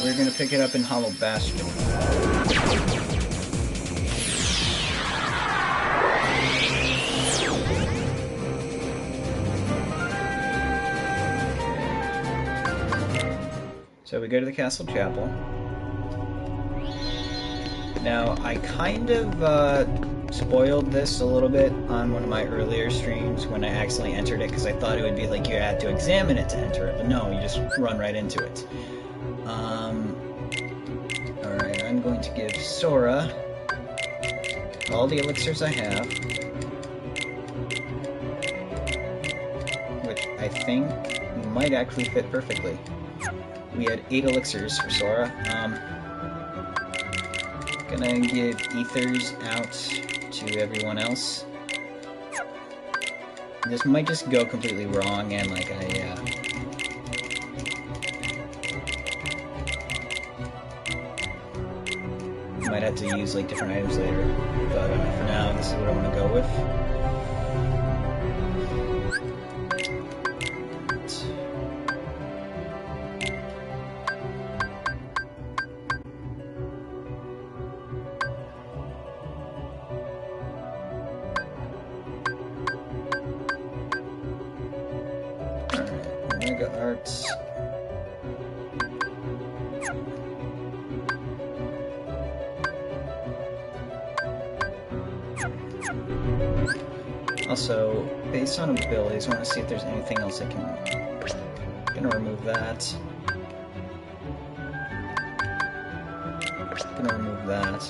We're gonna pick it up in Hollow Bastion. So we go to the Castle Chapel. Now, I kind of spoiled this a little bit on one of my earlier streams when I accidentally entered it, because I thought it would be like you had to examine it to enter it, but no, you just run right into it. Alright, I'm going to give Sora all the elixirs I have, which I think might actually fit perfectly. We had 8 elixirs for Sora. Gonna give ethers out to everyone else. This might just go completely wrong, and like might have to use like different items later. But for now, this is what I'm gonna go with. Arts. Also, based on abilities, I want to see if there's anything else I can... I'm gonna remove that. Gonna remove that.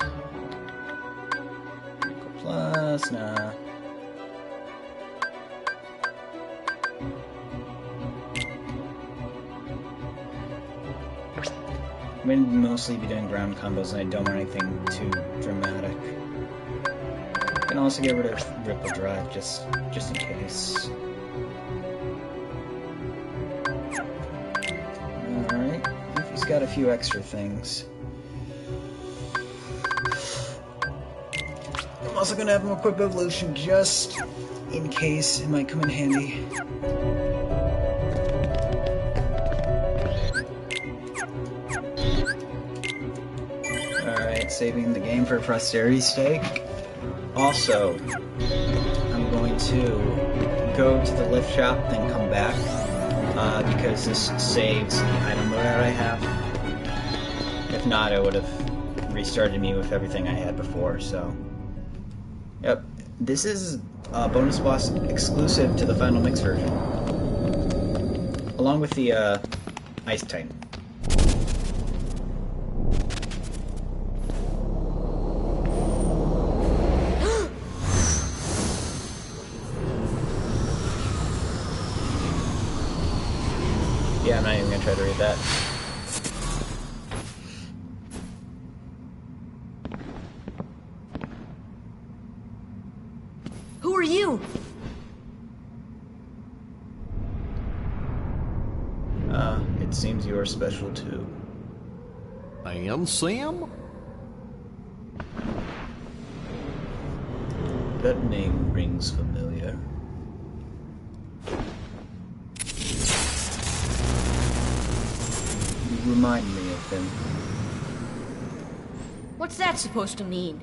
Plus, nah. I'm going to mostly be doing ground combos, and I don't want anything too dramatic. I can also get rid of Ripple Drive, just in case. Alright, he's got a few extra things. I'm also going to have him equip Evolution, just in case it might come in handy. Saving the game for posterity's sake. Also, I'm going to go to the lift shop, then come back, because this saves the item loadout I have. If not, it would have restarted me with everything I had before, so... Yep, this is a bonus boss exclusive to the Final Mix version. Along with the, Ice Titan. Yeah, I'm not even gonna try to read that. Who are you? It seems you are special too. Ansem? That name rings familiar. Remind me of him. What's that supposed to mean?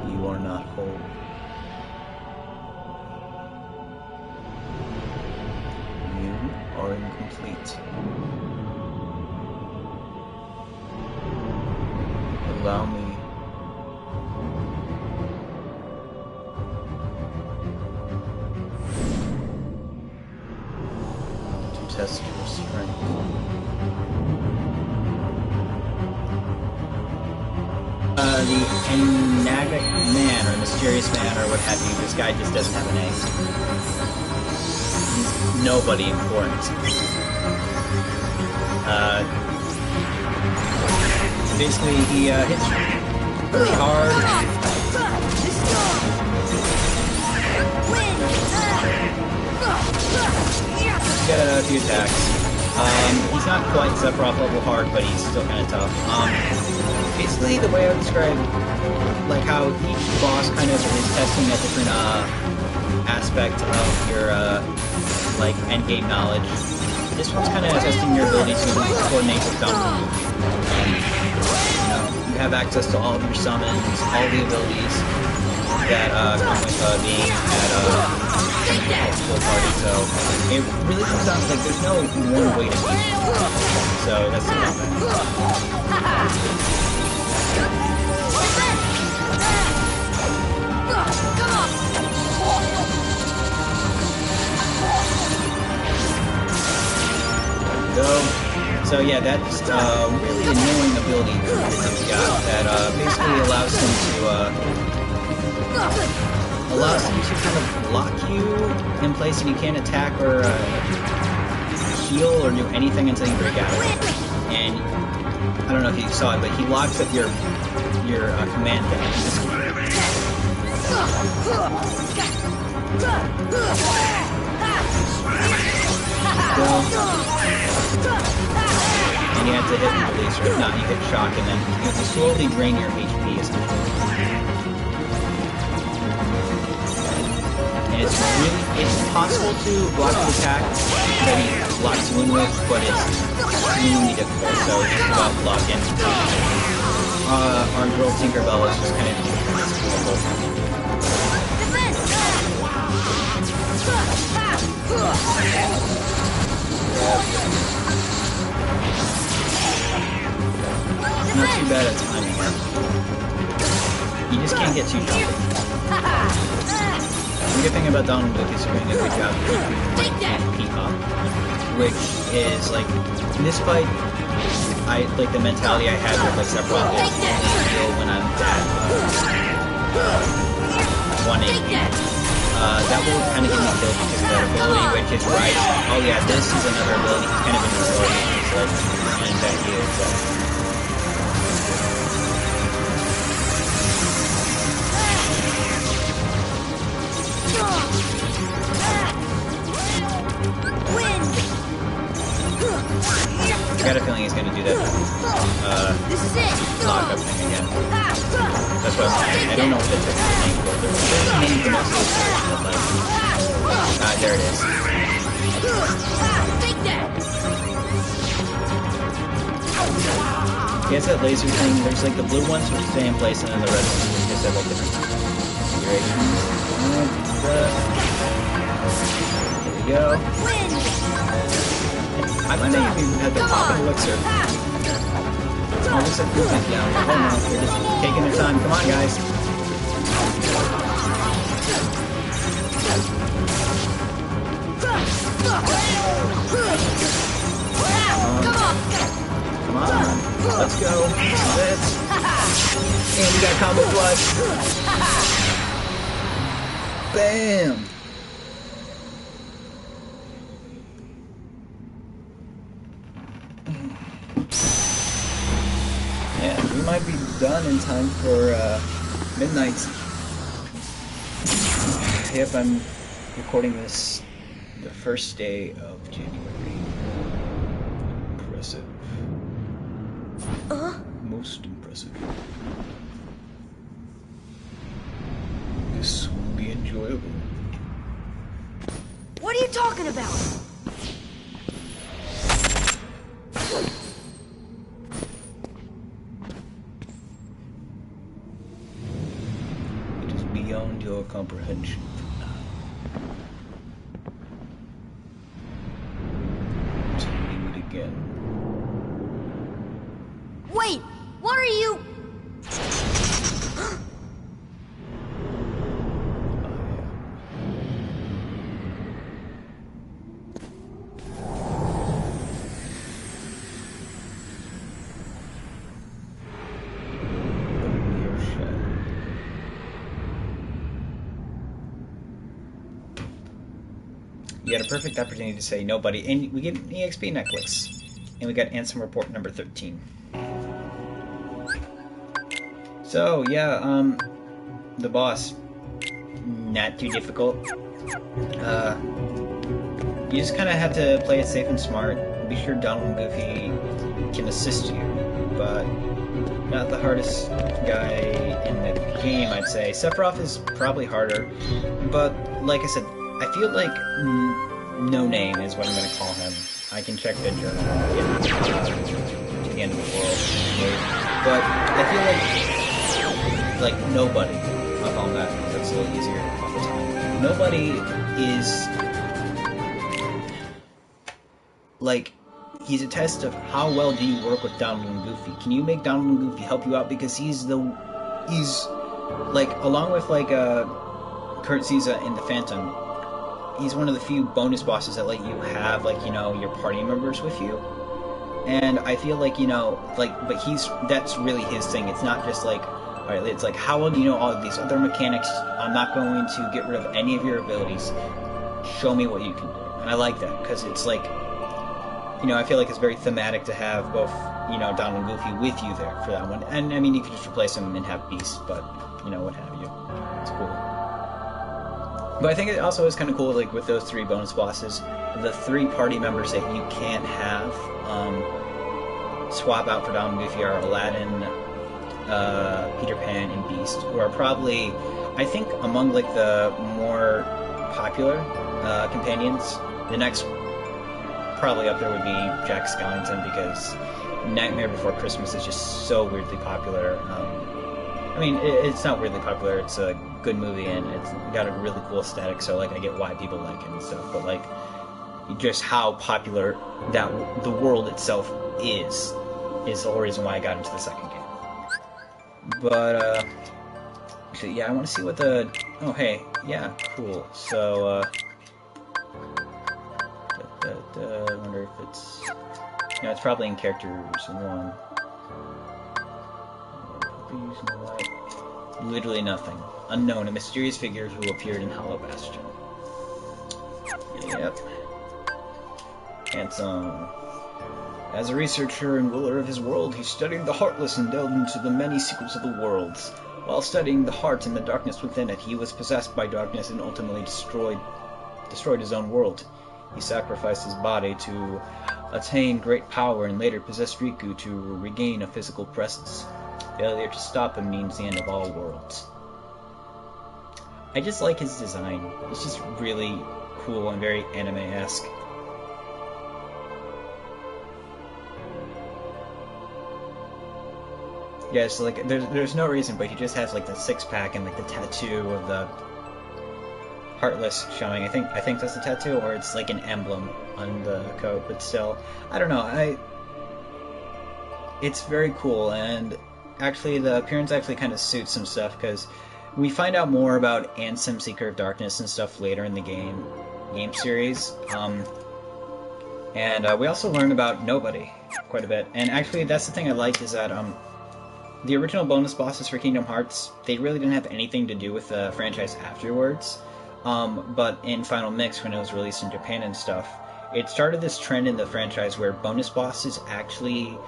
You are not whole. You are incomplete. Allow me to test your strength. The enigmatic man, or mysterious man, or what have you, this guy just doesn't have a name. He's nobody important. Basically, he hits really hard, get a few attacks. He's not quite Sephiroth level hard, but he's still kind of tough. Basically, the way I would describe, like how each boss kind of is testing a different aspect of your like endgame knowledge. This one's kind of testing your ability to coordinate with Dom. You have access to all of your summons, all the abilities that come with being at full party. So it really comes down to like there's no one way to beat it. So that's the problem. So yeah, that's really annoying ability that he's got that basically allows him to kind of lock you in place and you can't attack or heal or do anything until you break out of it. And I don't know if you saw it, but he locks up your command thing. And you have to hit and release, or if not, you hit shock, and then you have to slowly drain your HP essentially. And it's possible to block the attack that he locks you in with, but it's extremely difficult, so it's just about blocking. Our girl Tinkerbell is just kind of difficult. Not too bad at timing here. You just can't get too jumpy. The good thing about Donald Duck is doing a good job of Peacock, which is like in this fight, I like the mentality I had with like Sephiroth is only heal when I'm at 180. That will kind of get me killed because of that ability, which is right. Oh yeah, this is another ability. He's kind of invincible. He's like running back here. So. I got a feeling he's gonna do that lockup thing again. That's what I was saying. I don't know what the technical name for it. There's a name for most of this, but like, there it is. He has that laser thing. There's like the blue ones which stay in place, and then the red ones which just have like different configurations. There we go. I might not even have to pop an elixir. Oh, looks like Goofy's down. Oh no, they're just taking their time. Come on, guys. Come on. Let's go. This is it. And we got combo flush. Bam. Yeah, we might be done in time for midnight. If I'm recording this the first day of January. Impressive. Most impressive. This will be enjoyable. What are you talking about? It is beyond your comprehension for now. Tell me it again. Wait! What are you... You had a perfect opportunity to say nobody, and we get an EXP necklace. And we got Ansem report number 13. So, yeah, the boss, not too difficult. You just kind of have to play it safe and smart. Be sure Donald and Goofy can assist you, but not the hardest guy in the game, I'd say. Sephiroth is probably harder, but like I said, I feel like No Name is what I'm going to call him. I can check the journal and get to the end of the world. But I feel like Nobody, I'll call him that, because that's a little easier off the top. Nobody is like, he's a test of how well do you work with Donald and Goofy. Can you make Donald and Goofy help you out? Because he's like, along with like Kurt Caesar in the Phantom, he's one of the few bonus bosses that let you have, like, you know, your party members with you. And I feel like, you know, like, but that's really his thing. It's not just like, alright, it's like, how well do you know all of these other mechanics? I'm not going to get rid of any of your abilities. Show me what you can do. And I like that, because it's like, you know, I feel like it's very thematic to have both, you know, Donald and Goofy with you there for that one. And, I mean, you could just replace them and have Beast, but, you know, what have you. It's cool. But I think it also is kind of cool, like, with those 3 bonus bosses, the 3 party members that you can't have swap out for Donald and Goofy are Aladdin, Peter Pan, and Beast, who are probably, I think, among, like, the more popular companions. The next probably up there would be Jack Skellington, because Nightmare Before Christmas is just so weirdly popular. I mean, it's not weirdly popular, it's a good movie, and it's got a really cool aesthetic, so, like, I get why people like it and stuff, but, like, just how popular that the world itself is the whole reason why I got into the second game. But, so, yeah, I want to see what the... Oh, hey, yeah, cool. So, I wonder if it's... You know, it's probably in Characters 1. Literally nothing. Unknown, a mysterious figure who appeared in Hollow Bastion. Yep. Ansem. As a researcher and ruler of his world, he studied the Heartless and delved into the many secrets of the worlds. While studying the heart and the darkness within it, he was possessed by darkness and ultimately destroyed his own world. He sacrificed his body to attain great power and later possessed Riku to regain a physical presence. Failure to stop him means the end of all worlds. I just like his design. It's just really cool and very anime-esque. Yeah, so like there's no reason, but he just has like the 6-pack and like the tattoo of the Heartless showing. I think that's a tattoo, or it's like an emblem on the coat, but still, I don't know. It's very cool, and actually the appearance actually kind of suits some stuff, because we find out more about Ansem, Seeker of Darkness and stuff later in the game series. And we also learn about Nobody quite a bit. And actually, that's the thing I liked, is that the original bonus bosses for Kingdom Hearts, they really didn't have anything to do with the franchise afterwards. But in Final Mix, when it was released in Japan and stuff, it started this trend in the franchise where bonus bosses actually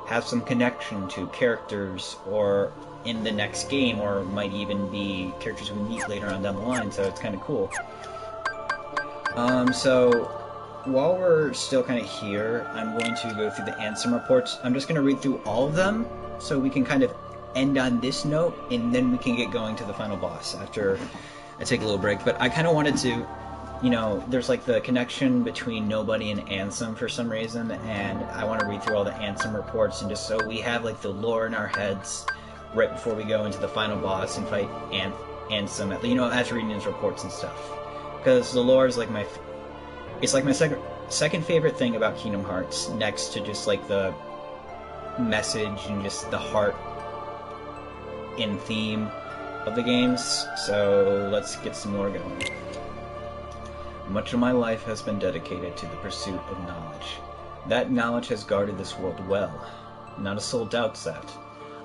have some connection to characters or in the next game, or might even be characters we meet later on down the line, so it's kind of cool. So while we're still kind of here, I'm going to go through the Ansem reports. I'm just going to read through all of them, so we can kind of end on this note, and then we can get going to the final boss after I take a little break. But I kind of wanted to, you know, there's like the connection between Nobody and Ansem for some reason, and I want to read through all the Ansem reports, and just so we have like the lore in our heads right before we go into the final boss and fight Ansem, you know, after reading his reports and stuff. Because the lore is like it's like my second favorite thing about Kingdom Hearts, next to just like the message and just the heart in theme of the games. So let's get some more going. Much of my life has been dedicated to the pursuit of knowledge. That knowledge has guarded this world well. Not a soul doubts that.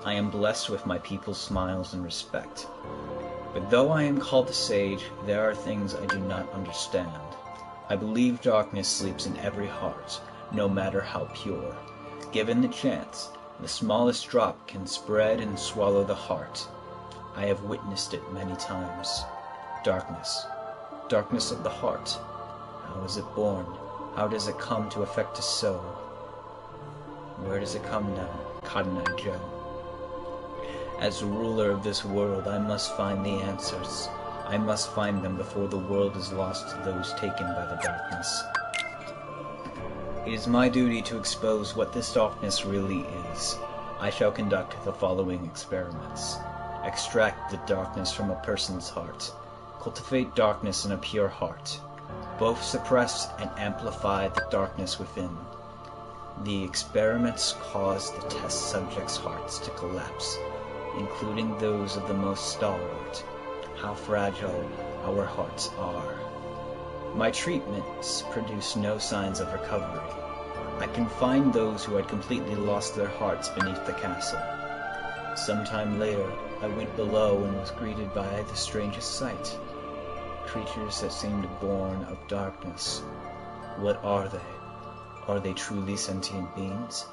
I am blessed with my people's smiles and respect. But though I am called a sage, there are things I do not understand. I believe darkness sleeps in every heart, no matter how pure. Given the chance, the smallest drop can spread and swallow the heart. I have witnessed it many times. Darkness. Darkness of the heart. How is it born? How does it come to affect a soul? Where does it come now, Cotton Eye Joe? As ruler of this world, I must find the answers. I must find them before the world is lost to those taken by the darkness. It is my duty to expose what this darkness really is. I shall conduct the following experiments. Extract the darkness from a person's heart. Cultivate darkness in a pure heart. Both suppress and amplify the darkness within. The experiments cause the test subjects' hearts to collapse, including those of the most stalwart. How fragile our hearts are. My treatments produce no signs of recovery. I confined those who had completely lost their hearts beneath the castle. Sometime later, I went below and was greeted by the strangest sight. Creatures that seemed born of darkness. What are they? Are they truly sentient beings?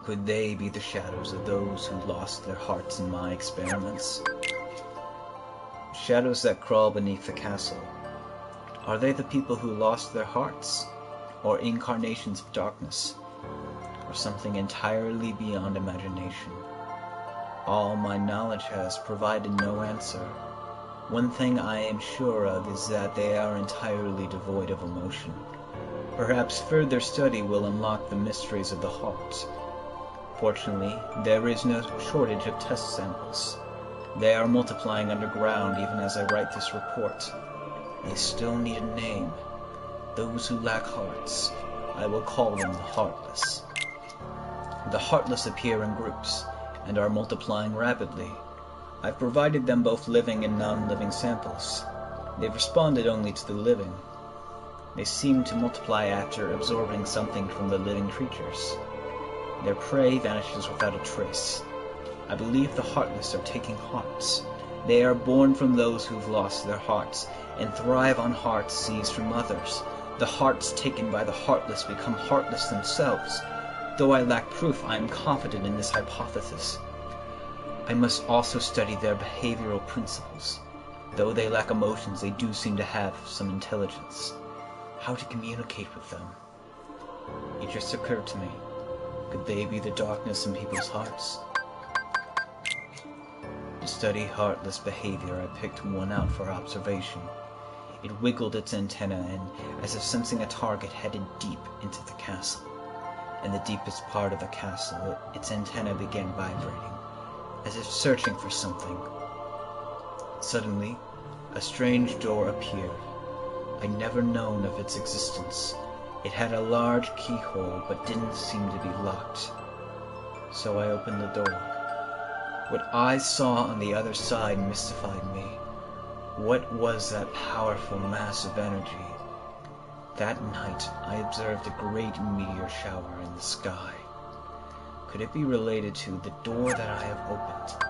Could they be the shadows of those who lost their hearts in my experiments? Shadows that crawl beneath the castle. Are they the people who lost their hearts? Or incarnations of darkness? Or something entirely beyond imagination? All my knowledge has provided no answer. One thing I am sure of is that they are entirely devoid of emotion. Perhaps further study will unlock the mysteries of the heart. Fortunately, there is no shortage of test samples. They are multiplying underground even as I write this report. They still need a name. Those who lack hearts, I will call them the heartless. The heartless appear in groups, and are multiplying rapidly. I've provided them both living and non-living samples. They've responded only to the living. They seem to multiply after absorbing something from the living creatures. Their prey vanishes without a trace. I believe the heartless are taking hearts. They are born from those who've lost their hearts, and thrive on hearts seized from others. The hearts taken by the heartless become heartless themselves. Though I lack proof, I am confident in this hypothesis. I must also study their behavioral principles. Though they lack emotions, they do seem to have some intelligence. How to communicate with them? It just occurred to me. Could they be the darkness in people's hearts? To study heartless behavior, I picked one out for observation. It wiggled its antenna and, as if sensing a target, headed deep into the castle. In the deepest part of the castle, its antenna began vibrating, as if searching for something. Suddenly, a strange door appeared. I'd never known of its existence. It had a large keyhole, but didn't seem to be locked. So I opened the door. What I saw on the other side mystified me. What was that powerful mass of energy? That night, I observed a great meteor shower in the sky. Could it be related to the door that I have opened?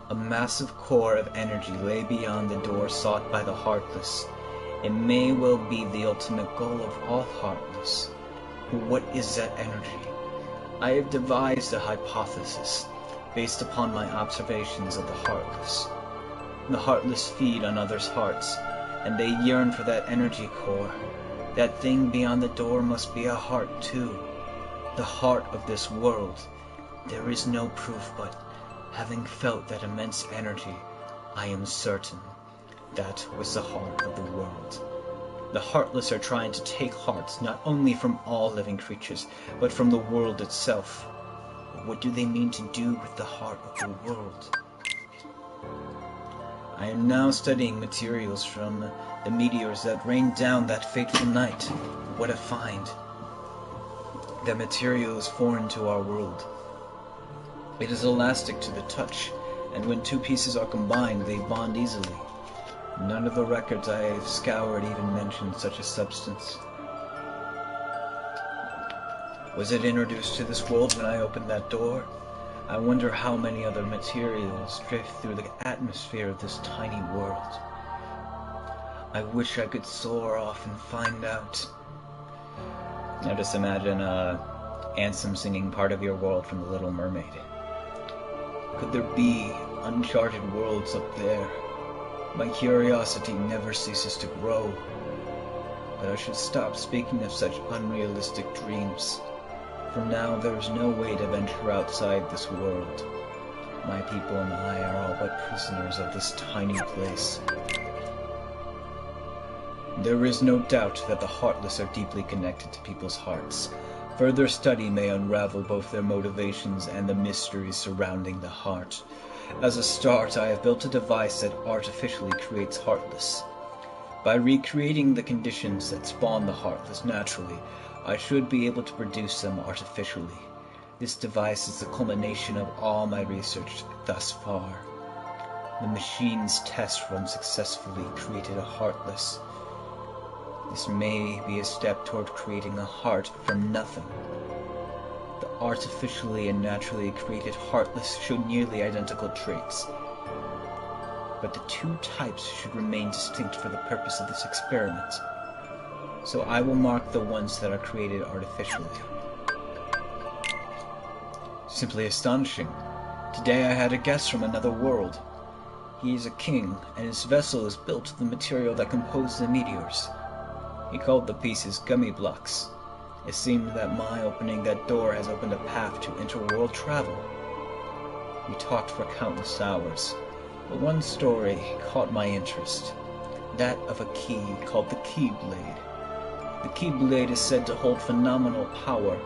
A massive core of energy lay beyond the door sought by the heartless. It may well be the ultimate goal of all heartless. What is that energy? I have devised a hypothesis based upon my observations of the heartless. The heartless feed on others' hearts, and they yearn for that energy core. That thing beyond the door must be a heart too. The heart of this world. There is no proof, but having felt that immense energy, I am certain that was the heart of the world. The heartless are trying to take hearts not only from all living creatures, but from the world itself. What do they mean to do with the heart of the world? I am now studying materials from the meteors that rained down that fateful night. What a find. The material is foreign to our world. It is elastic to the touch, and when two pieces are combined, they bond easily. None of the records I have scoured even mention such a substance. Was it introduced to this world when I opened that door? I wonder how many other materials drift through the atmosphere of this tiny world. I wish I could soar off and find out. Now just imagine Ansem singing Part of Your World from The Little Mermaid. Could there be uncharted worlds up there? My curiosity never ceases to grow, but I should stop speaking of such unrealistic dreams. For now there is no way to venture outside this world. My people and I are all but prisoners of this tiny place. There is no doubt that the heartless are deeply connected to people's hearts. Further study may unravel both their motivations and the mysteries surrounding the heart. As a start, I have built a device that artificially creates heartless. By recreating the conditions that spawn the heartless naturally, I should be able to produce them artificially. This device is the culmination of all my research thus far. The machine's test run successfully created a heartless. This may be a step toward creating a heart from nothing. The artificially and naturally created heartless show nearly identical traits, but the two types should remain distinct for the purpose of this experiment. So I will mark the ones that are created artificially. Simply astonishing. Today I had a guest from another world. He is a king, and his vessel is built of the material that composed the meteors. He called the pieces gummy blocks. It seemed that my opening that door has opened a path to interworld travel. We talked for countless hours, but one story caught my interest. That of a key called the Keyblade. The Keyblade is said to hold phenomenal power.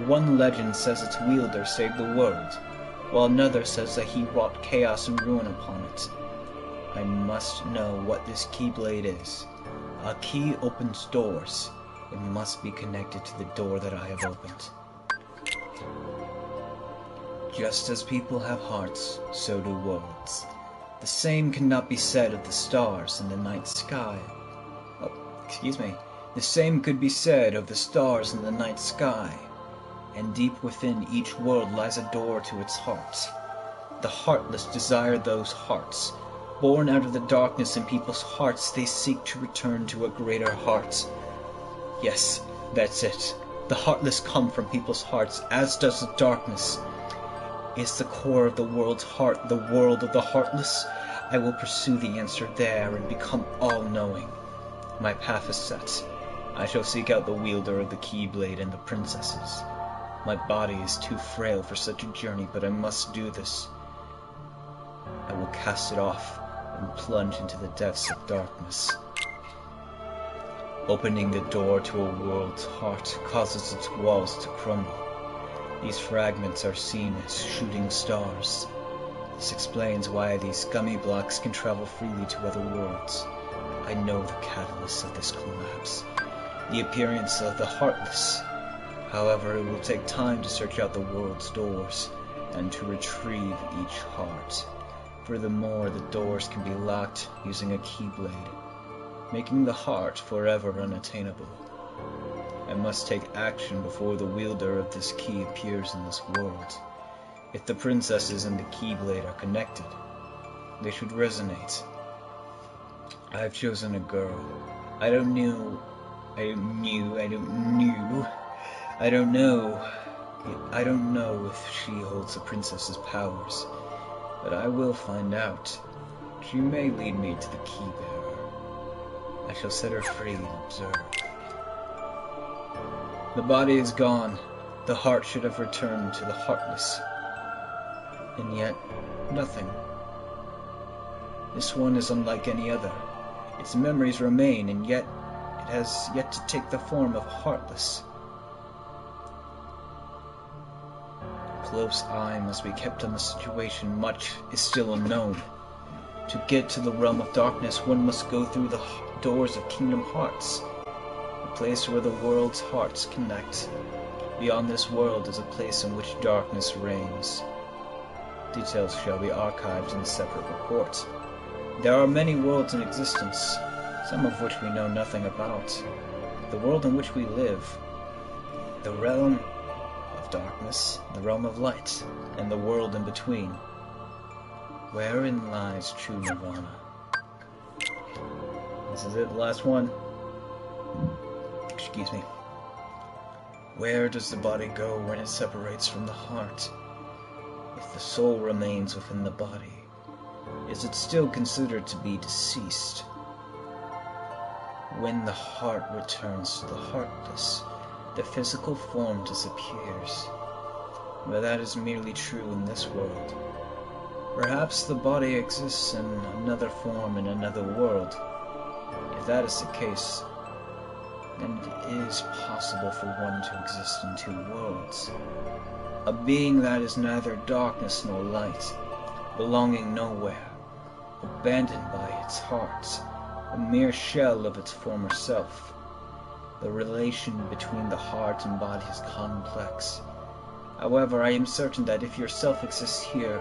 One legend says its wielder saved the world, while another says that he wrought chaos and ruin upon it. I must know what this Keyblade is. A key opens doors. It must be connected to the door that I have opened. Just as people have hearts, so do worlds. The same cannot be said of the stars in the night sky. The same could be said of the stars in the night sky. And deep within each world lies a door to its heart. The heartless desire those hearts. Born out of the darkness in people's hearts, they seek to return to a greater heart. Yes, that's it. The heartless come from people's hearts, as does the darkness. Is the core of the world's heart the world of the heartless? I will pursue the answer there and become all-knowing. My path is set. I shall seek out the wielder of the Keyblade and the princesses. My body is too frail for such a journey, but I must do this. I will cast it off and plunge into the depths of darkness. Opening the door to a world's heart causes its walls to crumble. These fragments are seen as shooting stars. This explains why these gummy blocks can travel freely to other worlds. I know the catalyst of this collapse, the appearance of the heartless. However, it will take time to search out the world's doors and to retrieve each heart. Furthermore, the doors can be locked using a Keyblade, making the heart forever unattainable. I must take action before the wielder of this key appears in this world. If the princesses and the Keyblade are connected, they should resonate. I have chosen a girl. I don't know if she holds the princess's powers, but I will find out. She may lead me to the key bearer. I shall set her free and observe. The body is gone. The heart should have returned to the heartless. And yet, nothing. This one is unlike any other. Its memories remain, and yet it has yet to take the form of heartless. Close eye must be kept on the situation. Much is still unknown. To get to the realm of darkness, one must go through the doors of Kingdom Hearts, a place where the world's hearts connect. Beyond this world is a place in which darkness reigns. Details shall be archived in a separate report. There are many worlds in existence, some of which we know nothing about. The world in which we live, the realm of darkness, the realm of light, and the world in between. Wherein lies true nirvana? This is it, the last one. Excuse me. Where does the body go when it separates from the heart? If the soul remains within the body, is it still considered to be deceased? When the heart returns to the heartless, the physical form disappears. But that is merely true in this world. Perhaps the body exists in another form in another world. If that is the case, then it is possible for one to exist in two worlds. A being that is neither darkness nor light, belonging nowhere, abandoned by its heart, a mere shell of its former self. The relation between the heart and body is complex. However, I am certain that if yourself exists here,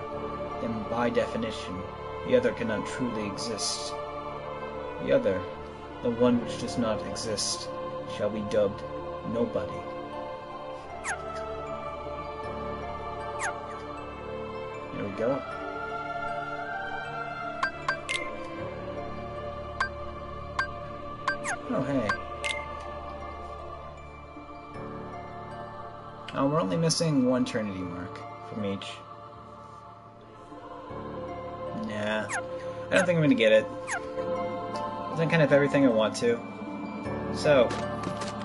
then by definition, the other cannot truly exist. The other, the one which does not exist, shall be dubbed Nobody. There we go. Oh, hey. Oh, we're only missing one Trinity mark from each. Nah. I don't think I'm gonna get it. I've done kind of everything I want to. So,